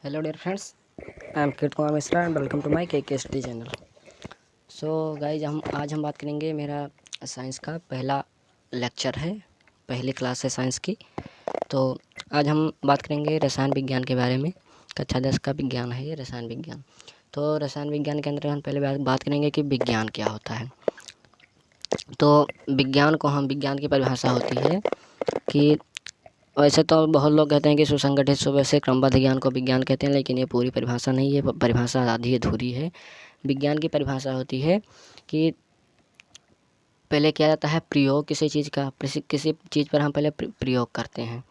Hello dear friends, I am किट Kumar Mishra and welcome to my K study channel. So guys आज हम बात करेंगे। मेरा साइंस का पहला लेक्चर है, पहली क्लास है साइंस की। तो आज हम बात करेंगे रसायन विज्ञान के बारे में। कक्षा 10 का विज्ञान है ये, रसायन विज्ञान। तो रसायन विज्ञान के अंदर हम पहले बात करेंगे कि विज्ञान क्या होता है। तो विज्ञान की परिभाषा होती है कि वैसे तो बहुत लोग कहते हैं कि सुसंगठित सुबह से क्रमबद्ध ज्ञान को विज्ञान कहते हैं, लेकिन ये पूरी परिभाषा नहीं है। परिभाषा आधी अधूरी है। विज्ञान की परिभाषा होती है कि पहले किया जाता है प्रयोग किसी चीज़ का, किसी चीज़ पर हम पहले प्रयोग करते हैं।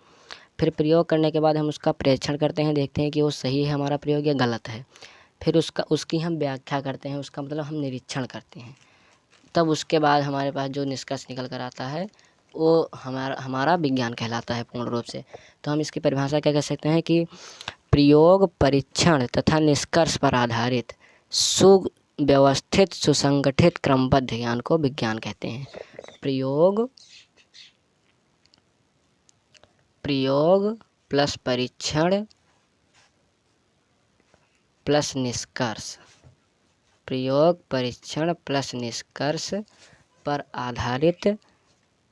फिर प्रयोग करने के बाद हम उसका परीक्षण करते हैं, देखते हैं कि वो सही है हमारा प्रयोग या गलत है। फिर उसकी हम व्याख्या करते हैं, उसका मतलब हम निरीक्षण करते हैं। तब उसके बाद हमारे पास जो निष्कर्ष निकल कर आता है वो हमारा विज्ञान कहलाता है पूर्ण रूप से। तो हम इसकी परिभाषा क्या कह सकते हैं कि प्रयोग, परीक्षण तथा निष्कर्ष पर आधारित सुव्यवस्थित सुसंगठित क्रमबद्ध ज्ञान को विज्ञान कहते हैं। प्रयोग प्लस परीक्षण प्लस निष्कर्ष, प्रयोग परीक्षण प्लस निष्कर्ष पर आधारित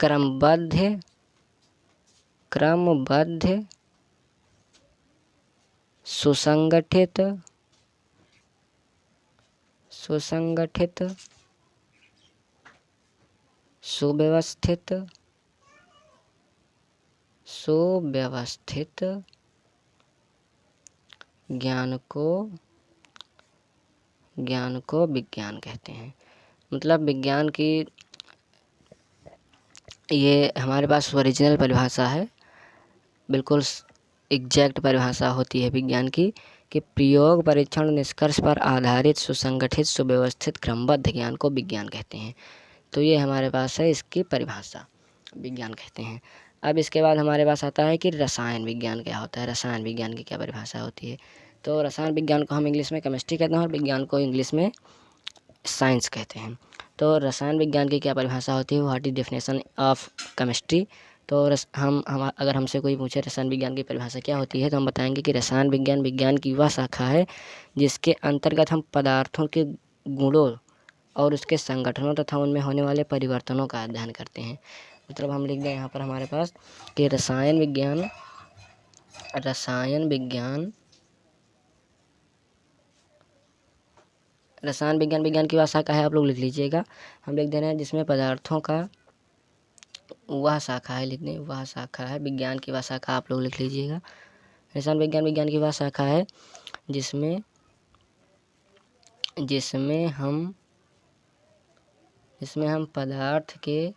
क्रमबद्ध सुसंगठित सुव्यवस्थित ज्ञान को विज्ञान कहते हैं। मतलब विज्ञान की ये हमारे पास ओरिजिनल परिभाषा है, बिल्कुल एग्जैक्ट परिभाषा होती है विज्ञान की कि प्रयोग परीक्षण निष्कर्ष पर आधारित सुसंगठित सुव्यवस्थित क्रमबद्ध ज्ञान को विज्ञान कहते हैं। तो ये हमारे पास है इसकी परिभाषा, विज्ञान कहते हैं। अब इसके बाद हमारे पास आता है कि रसायन विज्ञान क्या होता है, रसायन विज्ञान की क्या परिभाषा होती है। तो रसायन विज्ञान को हम इंग्लिश में केमिस्ट्री कहते हैं और विज्ञान को इंग्लिश में साइंस कहते हैं। तो रसायन विज्ञान की क्या परिभाषा होती है, what is definition of chemistry. तो हम अगर हमसे कोई पूछे रसायन विज्ञान की परिभाषा क्या होती है, तो हम बताएंगे कि रसायन विज्ञान की वह शाखा है जिसके अंतर्गत हम पदार्थों के गुणों और उसके संगठनों तथा उनमें होने वाले परिवर्तनों का अध्ययन करते हैं। मतलब हम लिख दें यहाँ पर हमारे पास कि रसायन विज्ञान की वह शाखा है, आप लोग लिख लीजिएगा। हम लिख दे रहे हैं जिसमें पदार्थों का वह शाखा है, लिख दें वह शाखा है। विज्ञान की वह शाखा आप लोग लिख लीजिएगा। रसायन विज्ञान की वह शाखा है जिसमें हम पदार्थ के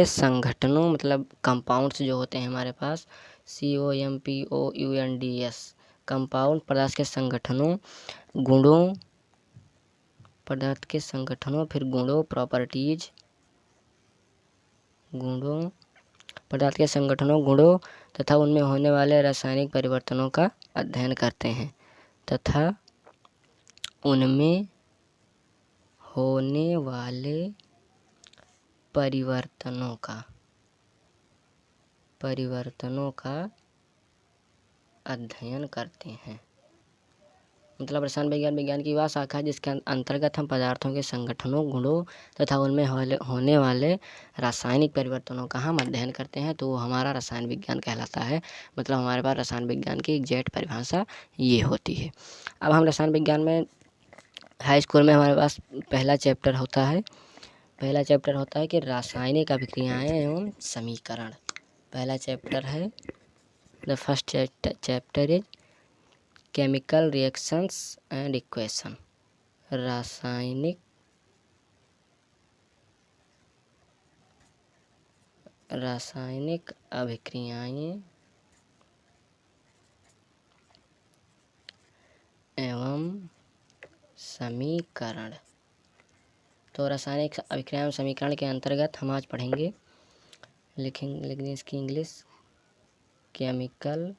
संघटनों मतलब कंपाउंड्स जो होते हैं हमारे पास, COMPOUNDS, कंपाउंड पदार्थ के संगठनों, गुणों पदार्थ के संगठनों, फिर गुणों प्रॉपर्टीज, गुणों पदार्थ के संगठनों, गुणों तथा उनमें होने वाले रासायनिक परिवर्तनों का अध्ययन करते हैं तथा उनमें होने वाले परिवर्तनों का अध्ययन करते हैं। मतलब रसायन विज्ञान की वह शाखा है जिसके अंतर्गत हम पदार्थों के संगठनों, गुणों तथा उनमें होने वाले रासायनिक परिवर्तनों का हम अध्ययन करते हैं। तो हमारा रसायन विज्ञान कहलाता है। मतलब हमारे पास रसायन विज्ञान की एग्जैक्ट परिभाषा ये होती है। अब हम रसायन विज्ञान में हाई स्कूल में हमारे पास पहला चैप्टर होता है कि रासायनिक अभिक्रियाएं एवं समीकरण। पहला चैप्टर है, the first chapter is chemical reactions and equation. रासायनिक अभिक्रियाएं एवं समीकरण। तो रासायनिक अभिक्रिया एवं समीकरण के अंतर्गत हम आज पढ़ेंगे, लिखेंगे इसकी English, chemical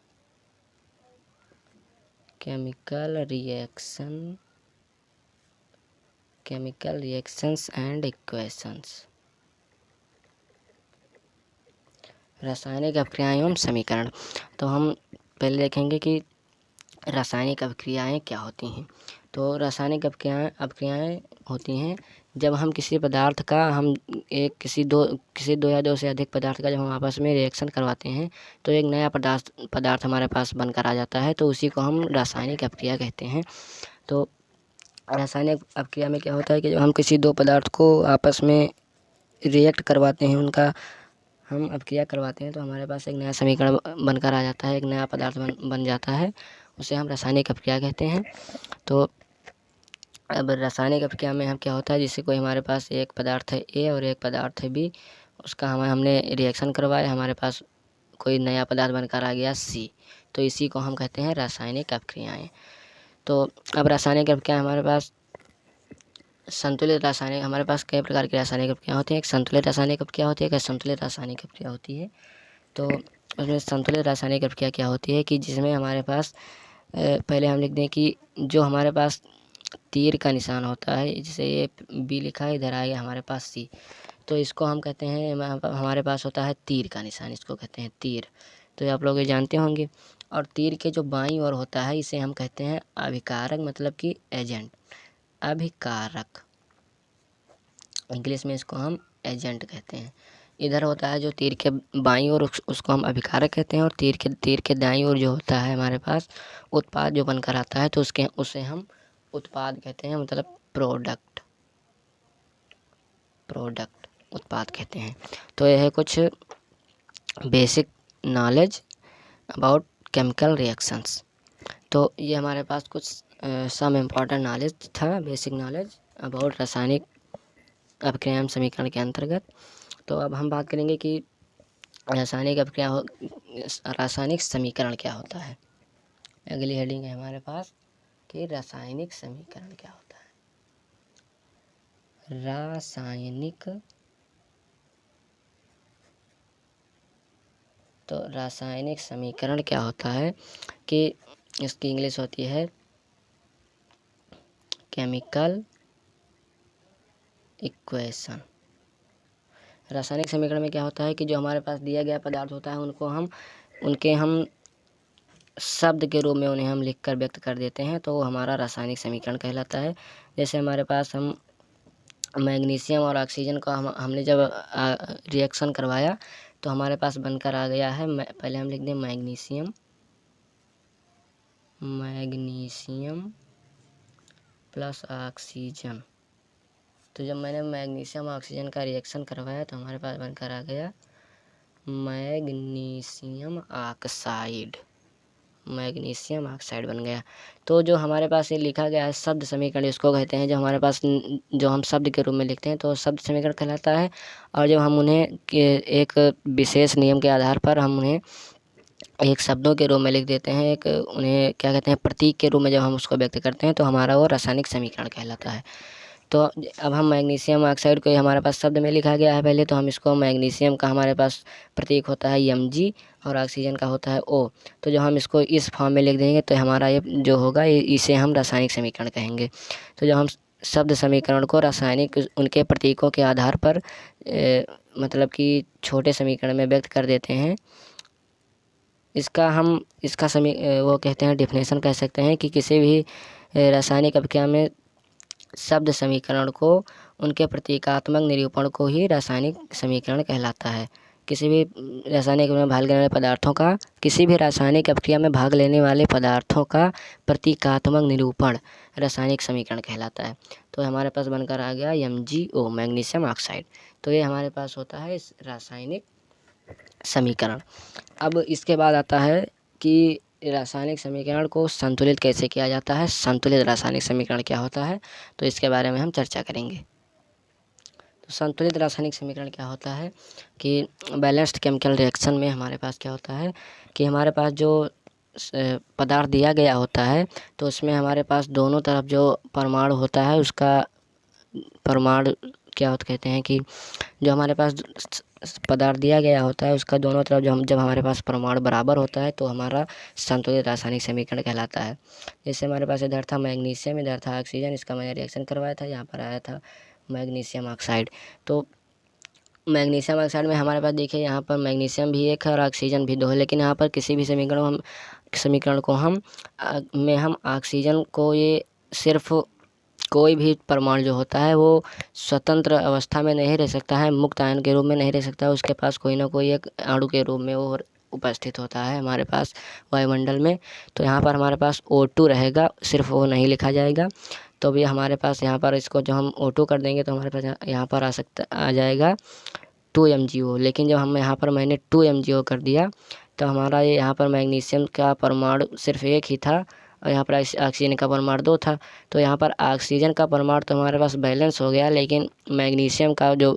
reactions and equations. रासायनिक अभिक्रियाएं एवं समीकरण। तो हम पहले देखेंगे कि रासायनिक अभिक्रियाएं क्या होती हैं। तो रासायनिक अभिक्रियाएं होती हैं जब हम किसी पदार्थ का किसी दो या दो से अधिक पदार्थ का जब हम आपस में रिएक्शन करवाते हैं तो एक नया पदार्थ हमारे पास बनकर आ जाता है, तो उसी को हम रासायनिक अभिक्रिया कहते हैं। तो रासायनिक अभिक्रिया में क्या होता है कि जब हम किसी दो पदार्थ को आपस में रिएक्ट करवाते हैं, उनका हम अभिक्रिया करवाते हैं, तो हमारे पास एक नया समीकरण बनकर आ जाता है, एक नया पदार्थ बन जाता है, उसे हम रासायनिक अभिक्रिया कहते हैं। तो अब रासायनिक अभिक्रिया में हम क्या होता है, जैसे कोई हमारे पास एक पदार्थ है ए और एक पदार्थ है बी, उसका हमने रिएक्शन करवाया, हमारे पास कोई नया पदार्थ बनकर आ गया सी, तो इसी को हम कहते हैं रासायनिक अभिक्रियाएँ। तो अब रासायनिक अभिक्रिया हमारे पास हमारे पास कई प्रकार की रासायनिक अभिक्रिया होती है। एक संतुलित रासायनिक अभिक्रिया होती है, एक असंतुलित रासायनिक अभिक्रिया होती है। तो उसमें संतुलित रासायनिक अभिक्रिया क्या होती है कि जिसमें हमारे पास पहले हम लिख दें कि जो हमारे पास तीर का निशान होता है, जैसे ये बी लिखा है, इधर आ गया हमारे पास सी, तो इसको हम कहते हैं, हमारे पास होता है तीर का निशान, इसको कहते हैं तीर। तो आप लोग ये जानते होंगे। और तीर के जो बाईं ओर होता है, इसे हम कहते हैं अभिकारक, मतलब कि एजेंट, अभिकारक, इंग्लिश में इसको हम एजेंट कहते हैं। इधर होता है जो तीर के बाईं ओर, उसको हम अभिकारक कहते हैं, और तीर के दाईं ओर जो होता है हमारे पास उत्पाद जो बनकर आता है, तो उसे हम उत्पाद कहते हैं, मतलब प्रोडक्ट उत्पाद कहते हैं। तो यह है कुछ basic knowledge about chemical reactions. तो ये हमारे पास कुछ सम इम्पॉर्टेंट नॉलेज था, बेसिक नॉलेज अबाउट रासायनिक अभिक्रिया समीकरण के अंतर्गत। तो अब हम बात करेंगे कि रासायनिक समीकरण क्या होता है। अगली हेडिंग है हमारे पास कि रासायनिक समीकरण क्या होता है। रासायनिक समीकरण क्या होता है कि इसकी इंग्लिश होती है केमिकल इक्वेशन। रासायनिक समीकरण में क्या होता है कि जो हमारे पास दिया गया पदार्थ होता है, उनके हम शब्द के रूप में उन्हें हम लिखकर व्यक्त कर देते हैं, तो वो हमारा रासायनिक समीकरण कहलाता है। जैसे हमारे पास हम मैग्नीशियम और ऑक्सीजन का हमने जब रिएक्शन करवाया, तो हमारे पास बनकर आ गया है, पहले हम लिख दें मैग्नीशियम प्लस ऑक्सीजन। तो जब मैंने मैग्नीशियम ऑक्सीजन का रिएक्शन करवाया, तो हमारे पास बनकर आ गया मैग्नीशियम ऑक्साइड बन गया। तो जो हमारे पास ये लिखा गया है शब्द समीकरण, इसको कहते हैं, जो हमारे पास जो हम शब्द के रूप में लिखते हैं, तो शब्द समीकरण कहलाता है। और जब हम उन्हें एक विशेष नियम के आधार पर हम उन्हें एक शब्दों के रूप में लिख देते हैं, उन्हें क्या कहते हैं, प्रतीक के रूप में जब हम उसको व्यक्त करते हैं, तो हमारा वो रासायनिक समीकरण कहलाता है। तो अब हम मैग्नीशियम ऑक्साइड को हमारे पास शब्द में लिखा गया है पहले, तो हम इसको मैग्नीशियम का हमारे पास प्रतीक होता है Mg और ऑक्सीजन का होता है O। तो जब हम इसको इस फॉर्म में लिख देंगे, तो हमारा ये जो होगा, इसे हम रासायनिक समीकरण कहेंगे। तो जब हम शब्द समीकरण को रासायनिक उनके प्रतीकों के आधार पर मतलब कि छोटे समीकरण में व्यक्त कर देते हैं, वो कहते हैं, डिफिनेशन कह सकते हैं कि किसी भी रासायनिक अभिक्रिया में शब्द समीकरण को उनके प्रतीकात्मक निरूपण को ही रासायनिक समीकरण कहलाता है। किसी भी रासायनिक में भाग लेने वाले पदार्थों का किसी भी रासायनिक अभिक्रिया में भाग लेने वाले पदार्थों का प्रतीकात्मक निरूपण रासायनिक समीकरण कहलाता है। तो हमारे पास बनकर आ गया MgO, मैग्नीशियम ऑक्साइड। तो ये हमारे पास होता है इस रासायनिक समीकरण। अब इसके बाद आता है कि रासायनिक समीकरण को संतुलित कैसे किया जाता है, संतुलित रासायनिक समीकरण क्या होता है, तो इसके बारे में हम चर्चा करेंगे। तो संतुलित रासायनिक समीकरण क्या होता है कि बैलेंस्ड केमिकल रिएक्शन में हमारे पास क्या होता है कि हमारे पास जो पदार्थ दिया गया होता है, तो उसमें हमारे पास दोनों तरफ जो परमाणु होता है, उसका परमाणु क्या होता कहते हैं कि जो हमारे पास पदार्थ दिया गया होता है, उसका दोनों तरफ जब हमारे पास परमाणु बराबर होता है, तो हमारा संतुलित रासायनिक समीकरण कहलाता है। जैसे हमारे पास इधर था मैग्नीशियम, इधर था ऑक्सीजन, इसका मैंने रिएक्शन करवाया था, यहाँ पर आया था मैग्नीशियम ऑक्साइड। तो मैग्नीशियम ऑक्साइड में हमारे पास देखिए यहाँ पर मैग्नीशियम भी एक है और ऑक्सीजन भी दो है, लेकिन यहाँ पर किसी भी समीकरण को हम ऑक्सीजन को ये सिर्फ कोई भी परमाणु जो होता है वो स्वतंत्र अवस्था में नहीं रह सकता है, मुक्त आयन के रूप में नहीं रह सकता है, उसके पास कोई ना कोई एक अणु के रूप में वो उपस्थित होता है हमारे पास वायुमंडल में। तो यहाँ पर हमारे पास O2 रहेगा, सिर्फ वो नहीं लिखा जाएगा। तो भी हमारे पास यहाँ पर इसको जो हम O2 कर देंगे तो हमारे पास यहाँ पर आ जाएगा 2 MgO। लेकिन जब हम यहाँ पर मैंने 2 MgO कर दिया तो हमारा ये यहाँ पर मैग्नीशियम का परमाणु सिर्फ एक ही था और यहाँ पर ऑक्सीजन का परमाणु 2 था। तो यहाँ पर ऑक्सीजन का परमाणु तो हमारे पास बैलेंस हो गया, लेकिन मैग्नीशियम का जो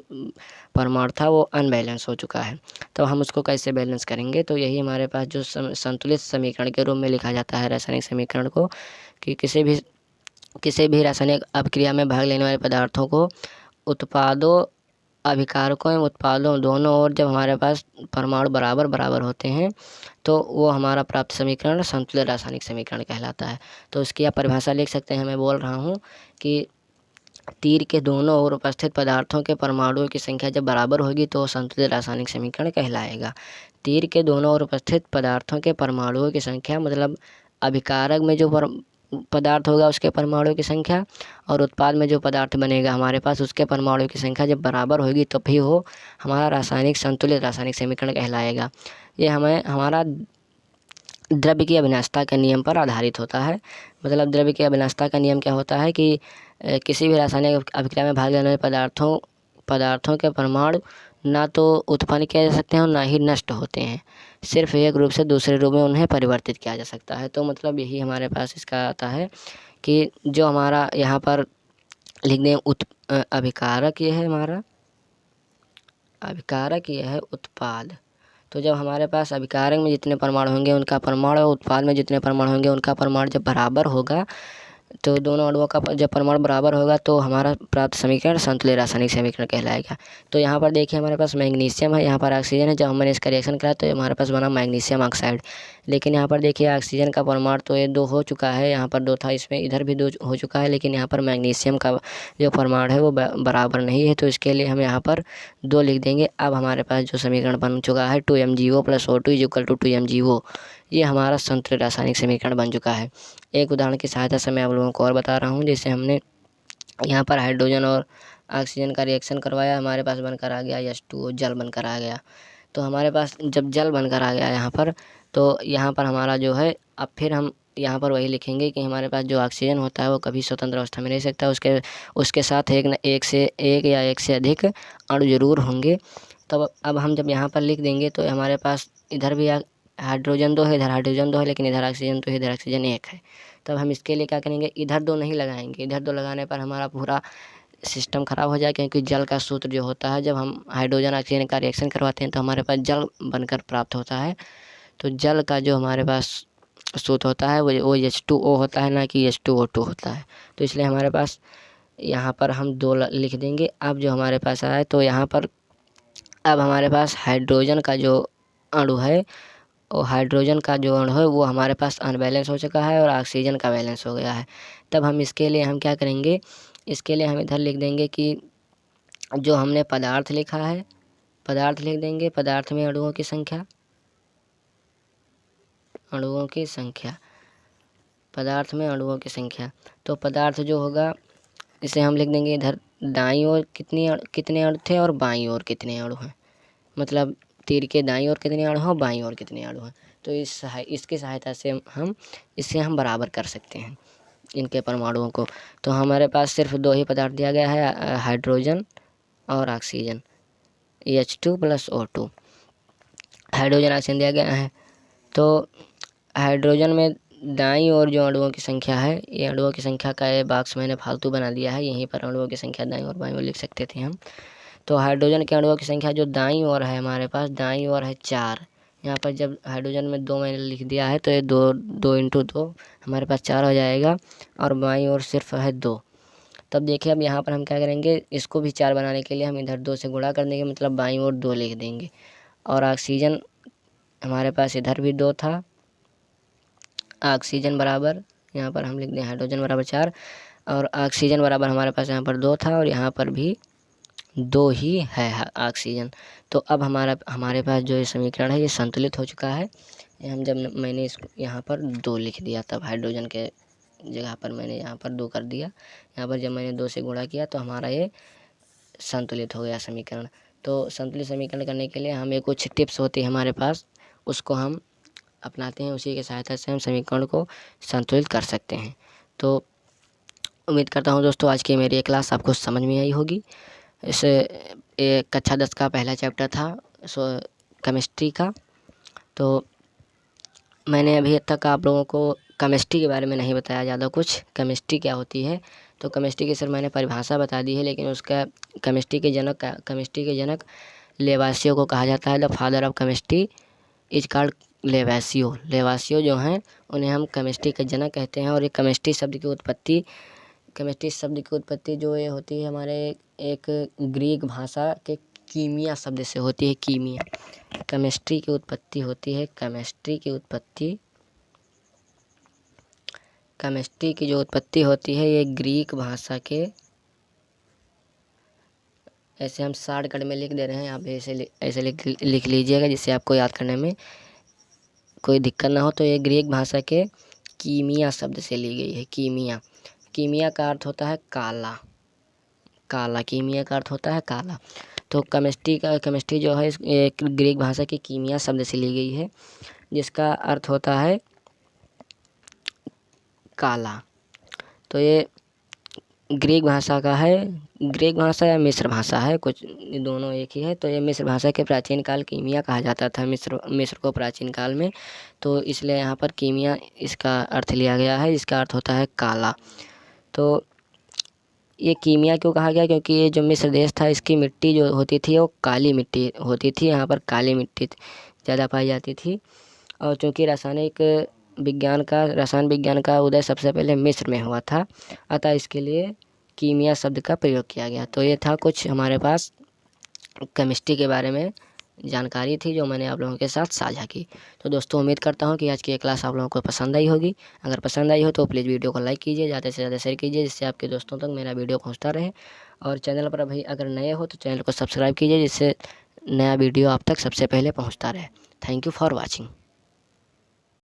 परमाणु था वो अनबैलेंस हो चुका है। तो हम उसको कैसे बैलेंस करेंगे? तो यही हमारे पास जो संतुलित समीकरण के रूप में लिखा जाता है रासायनिक समीकरण को, कि किसी भी रासायनिक अभिक्रिया में भाग लेने वाले पदार्थों को उत्पादों, अभिकारकों एवं उत्पादों दोनों ओर जब हमारे पास परमाणु बराबर बराबर होते हैं तो वो हमारा प्राप्त समीकरण संतुलित रासायनिक समीकरण कहलाता है। तो उसकी आप परिभाषा लिख सकते हैं। मैं बोल रहा हूँ कि तीर के दोनों ओर उपस्थित पदार्थों के परमाणुओं की संख्या जब बराबर होगी तो संतुलित रासायनिक समीकरण कहलाएगा। तीर के दोनों ओर उपस्थित पदार्थों के परमाणुओं की संख्या मतलब अभिकारक में जो पदार्थ होगा उसके परमाणुओं की संख्या और उत्पाद में जो पदार्थ बनेगा हमारे पास उसके परमाणुओं की संख्या जब बराबर होगी तो भी वो हमारा संतुलित रासायनिक समीकरण कहलाएगा। ये हमारा द्रव्य की अविनाशता के नियम पर आधारित होता है। मतलब द्रव्य की अविनाशता का नियम क्या होता है कि किसी भी रासायनिक अभिक्रिया में भाग लेने वाले पदार्थों के परमाणु ना तो उत्पन्न किया जा सकते हैं और ना ही नष्ट होते हैं, सिर्फ एक रूप से दूसरे रूप में उन्हें परिवर्तित किया जा सकता है। तो मतलब यही हमारे पास इसका आता है कि जो हमारा यहाँ पर लिख दें अभिकारक ये है हमारा अभिकारक, ये है उत्पाद। तो जब हमारे पास अभिकारक में जितने परमाणु होंगे उनका परमाणु और उत्पाद में जितने परमाणु होंगे उनका परमाणु जब बराबर होगा तो दोनों अणुओं का जब परमाणु बराबर होगा तो हमारा प्राप्त समीकरण संतुलित रासायनिक समीकरण कहलाएगा। तो यहाँ पर देखिए हमारे पास मैग्नीशियम है, यहाँ पर ऑक्सीजन है। जब हमने इसका रिएक्शन करा तो हमारे पास बना मैग्नीशियम ऑक्साइड। लेकिन यहाँ पर देखिए ऑक्सीजन का परमाणु तो ये 2 हो चुका है, यहाँ पर 2 था, इसमें इधर भी 2 हो चुका है, लेकिन यहाँ पर मैग्नीशियम का जो परमाणु है वो बराबर नहीं है, तो इसके लिए हम यहाँ पर 2 लिख देंगे। अब हमारे पास जो समीकरण बन चुका है 2 MgO + O2 = 2 MgO, ये हमारा संतुलित रासायनिक समीकरण बन चुका है। एक उदाहरण की सहायता से मैं आप लोगों को और बता रहा हूँ। जैसे हमने यहाँ पर हाइड्रोजन और ऑक्सीजन का रिएक्शन करवाया, हमारे पास बनकर आ गया H2O, जल बनकर आ गया। तो हमारे पास जब जल बनकर आ गया यहाँ पर, तो यहाँ पर हमारा जो है अब फिर हम यहाँ पर वही लिखेंगे कि हमारे पास जो ऑक्सीजन होता है वो कभी स्वतंत्र अवस्था में नहीं रह सकता, उसके साथ एक या एक से अधिक अणु जरूर होंगे। तब अब हम जब यहाँ पर लिख देंगे तो हमारे पास इधर भी हाइड्रोजन 2 है, इधर हाइड्रोजन 2 है, लेकिन इधर ऑक्सीजन 2 है, इधर ऑक्सीजन 1 है। तब हम इसके लिए क्या करेंगे, इधर 2 नहीं लगाएंगे। इधर 2 लगाने पर हमारा पूरा सिस्टम ख़राब हो जाए, क्योंकि जल का सूत्र जो होता है जब हम हाइड्रोजन ऑक्सीजन का रिएक्शन करवाते हैं तो हमारे पास जल बनकर प्राप्त होता है। तो जल का जो हमारे पास सूत्र होता है वो H2O होता है, ना कि H2O2 होता है। तो इसलिए हमारे पास यहाँ पर हम 2 लिख देंगे। अब जो हमारे पास आया तो यहाँ पर अब हमारे पास हाइड्रोजन का जो अणु है और हाइड्रोजन का जो अणु है वो हमारे पास अनबैलेंस हो चुका है और ऑक्सीजन का बैलेंस हो गया है। तब हम इसके लिए हम क्या करेंगे, इसके लिए हम इधर लिख देंगे कि जो हमने पदार्थ लिखा है, पदार्थ लिख देंगे। पदार्थ में अणुओं की संख्या, पदार्थ में अणुओं की संख्या। तो पदार्थ जो होगा इसे हम लिख देंगे इधर दाईं ओर कितने अणु थे और बाईं ओर कितने अणु हैं। मतलब तीर के दाईं ओर कितने अणु हैं, बाईं ओर कितने अणु हैं। तो इसकी सहायता से हम बराबर कर सकते हैं इनके परमाणुओं को। तो हमारे पास सिर्फ 2 ही पदार्थ दिया गया है, हाइड्रोजन और oxygen, H2 + O2। Hydrogen oxygen दिया गया है। तो हाइड्रोजन में दाईं ओर जो अणुओं की संख्या है, ये अणुओं की संख्या का ये बॉक्स मैंने फालतू बना दिया है, यहीं पर अणुओं की संख्या दाईं और बाईं ओर लिख सकते थे हम। तो हाइड्रोजन के अणुओं की संख्या जो दाईं ओर है हमारे पास, दाईं ओर है 4। यहाँ पर जब हाइड्रोजन में 2 मैंने लिख दिया है तो ये 2 × 2 हमारे पास 4 हो जाएगा और बाईं ओर सिर्फ है 2। तब देखिए अब यहाँ पर हम क्या करेंगे, इसको भी 4 बनाने के लिए हम इधर 2 से गुणा कर देंगे, मतलब बाईं ओर 2 लिख देंगे। और ऑक्सीजन हमारे पास इधर भी 2 था, ऑक्सीजन बराबर यहाँ पर हम लिख दें हाइड्रोजन बराबर 4 और ऑक्सीजन बराबर हमारे पास यहाँ पर 2 था और यहाँ पर भी दो ही है ऑक्सीजन। तो अब हमारे पास जो ये समीकरण है ये संतुलित हो चुका है। मैंने इसको यहाँ पर 2 लिख दिया, तब हाइड्रोजन के जगह पर मैंने यहाँ पर 2 कर दिया। यहाँ पर जब मैंने 2 से गुणा किया तो हमारा ये संतुलित हो गया समीकरण। तो संतुलित समीकरण करने के लिए हमें कुछ टिप्स होती है हमारे पास, उसको हम अपनाते हैं, उसी की सहायता से हम समीकरण को संतुलित कर सकते हैं। तो उम्मीद करता हूँ दोस्तों आज की मेरी ये क्लास आपको समझ में आई होगी। इस कक्षा 10 का पहला चैप्टर था केमिस्ट्री का। तो मैंने अभी तक आप लोगों को केमिस्ट्री के बारे में नहीं बताया ज़्यादा कुछ, केमिस्ट्री क्या होती है। तो केमिस्ट्री की सिर्फ मैंने परिभाषा बता दी है, लेकिन उसका केमिस्ट्री के जनक लेवासियो को कहा जाता है। The father of chemistry is called Lavoisier. Lavoisier जो हैं उन्हें हम केमिस्ट्री के जनक कहते हैं। और ये केमिस्ट्री शब्द की उत्पत्ति जो ये होती है हमारे एक ग्रीक भाषा के कीमिया शब्द से होती है। कीमिया, केमिस्ट्री की उत्पत्ति होती है। केमिस्ट्री की जो उत्पत्ति होती है ये ग्रीक भाषा के, ऐसे हम शॉर्टकट में लिख दे रहे हैं, आप ऐसे लिख लीजिएगा जिससे आपको याद करने में कोई दिक्कत ना हो। तो ये ग्रीक भाषा के कीमिया शब्द से ली गई है। कीमिया का अर्थ होता है काला। कीमिया का अर्थ होता है काला। तो केमिस्ट्री जो है एक ग्रीक भाषा की कीमिया शब्द से ली गई है, जिसका अर्थ होता है काला। तो ये ग्रीक भाषा का है। ग्रीक भाषा या मिस्र भाषा है, कुछ दोनों एक ही है। तो ये मिस्र भाषा के प्राचीन काल कीमिया कहा जाता था मिस्र को प्राचीन काल में। तो इसलिए यहाँ पर कीमिया इसका अर्थ लिया गया है, जिसका अर्थ होता है काला। तो ये कीमिया क्यों कहा गया, क्योंकि ये जो मिस्र देश था इसकी मिट्टी जो होती थी वो काली मिट्टी होती थी। यहाँ पर काली मिट्टी ज़्यादा पाई जाती थी। और चूँकि रसायन विज्ञान का उदय सबसे पहले मिस्र में हुआ था, अतः इसके लिए कीमिया शब्द का प्रयोग किया गया। तो ये था कुछ हमारे पास केमिस्ट्री के बारे में जानकारी थी जो मैंने आप लोगों के साथ साझा की। तो दोस्तों उम्मीद करता हूँ कि आज की ये क्लास आप लोगों को पसंद आई होगी। अगर पसंद आई हो तो प्लीज़ वीडियो को लाइक कीजिए, ज़्यादा से ज़्यादा शेयर कीजिए, जिससे आपके दोस्तों तक मेरा वीडियो पहुँचता रहे। और चैनल पर अभी अगर नए हो तो चैनल को सब्सक्राइब कीजिए, जिससे नया वीडियो आप तक सबसे पहले पहुँचता रहे। Thank you for watching.